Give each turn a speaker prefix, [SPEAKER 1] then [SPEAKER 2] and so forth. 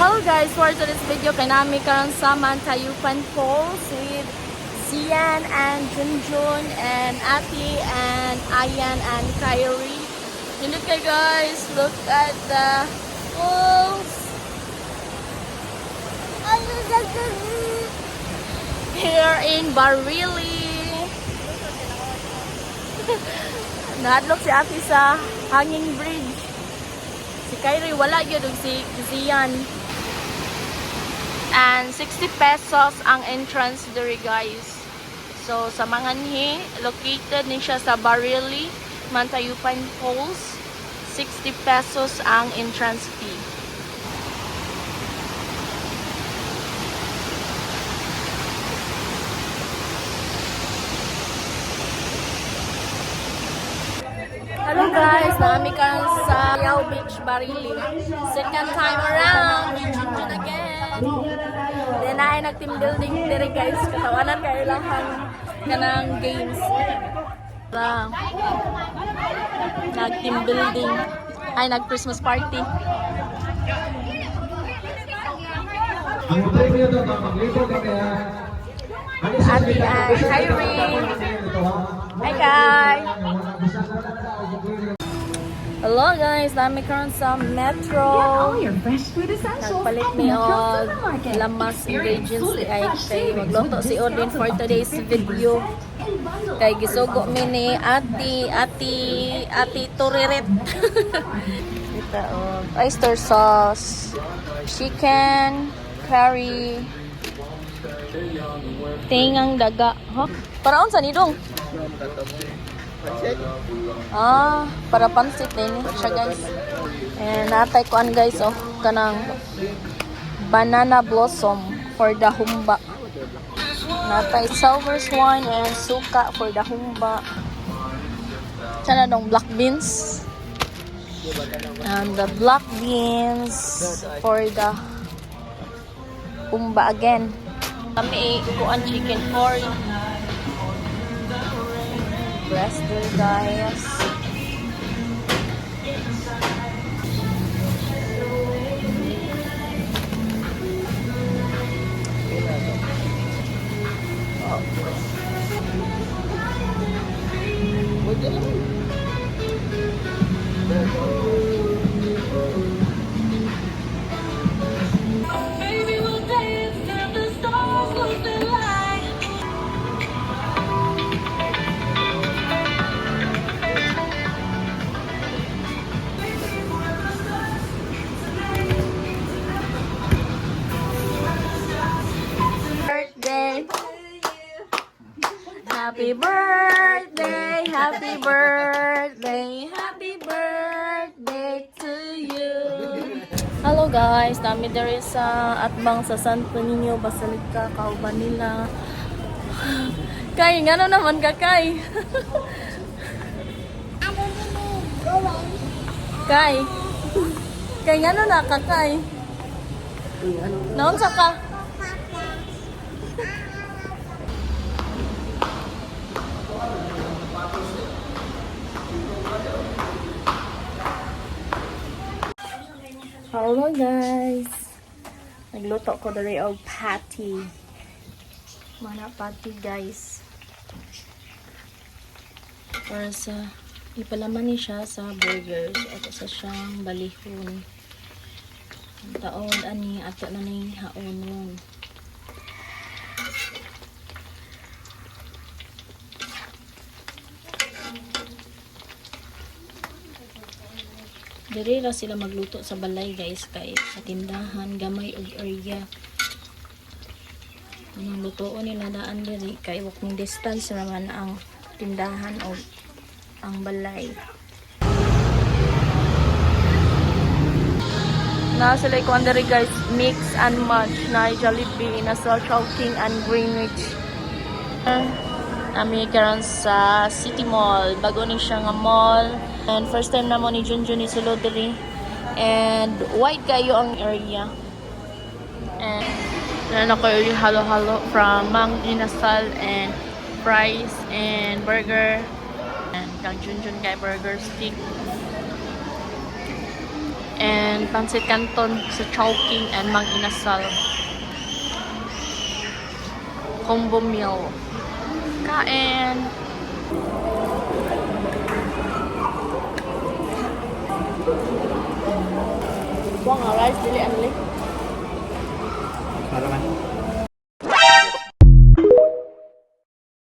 [SPEAKER 1] Hello guys, for today's video kay nami karon sa Mantayupan Falls with Zian and Junjun and Ati and Ayan and Kyrie. And look guys, look at the falls. Here in Barili. Nahadlok si Ati sa hanging bridge. Si Kyrie wala yun, si Zian. And 60 pesos ang entrance there guys. So sa Manganhi, located din siya sa Barili, Mantayupan Falls. 60 pesos ang entrance fee. Hello guys, naami karon sa Yao Beach, Barili. Second time around, Junjun again. Then ay nag-team building dire guys, katawanan kayo lahat kanang games. Nag-team building, ay nag-Christmas party. Ati ay Kyrie. Hi guys. Hello guys, nami karon sa Metro. Nagpalit ni og lamas ingredients si ay kay magluto si Odin for today's video. Kay gisugo mi ni Ati Turiret. Ito oyster sauce, chicken, curry, tingang daga. Huh? Para unsa ni dong? Para pansit din siya guys. And natay ko guys kanang banana blossom for the humba. Natay silver wine and suka for the humba. Sana dong black beans. And the black beans for the humba again. Kami kuan chicken curry. Breast there guys. Happy birthday, happy birthday, happy birthday to you. Hello guys, nami diri sa atbang sa Santo Niño Basilica, kauban nila. Kay, ngano naman ka kay? Kay ngano na ka kay? Naunsa ka? Hello guys, nagluto ko dali og patty. Mana patty guys. Para sa ipalaman ni siya sa burgers at sa siyang balihon. Ang taon ani ato na ning haonon. Diri ra sila magluto sa balay guys kay sa tindahan gamay og area. Ang lutoon nila daan diri kay walking distance naman ang tindahan o ang balay. Na sila ko diri guys, mix and match na Jollibee na Social King and Greenwich. Ami karon sa City Mall, bago ni siya nga mall. And first time na mo ni Junjun ni sulod diri. And wide kayo ang area. And ano ko yung halo-halo from Mang Inasal and fries and burger. And kang Junjun kay burger stick. And pancit canton sa Chowking and Mang Inasal. Combo meal. Kain! Buang rice, dili anli.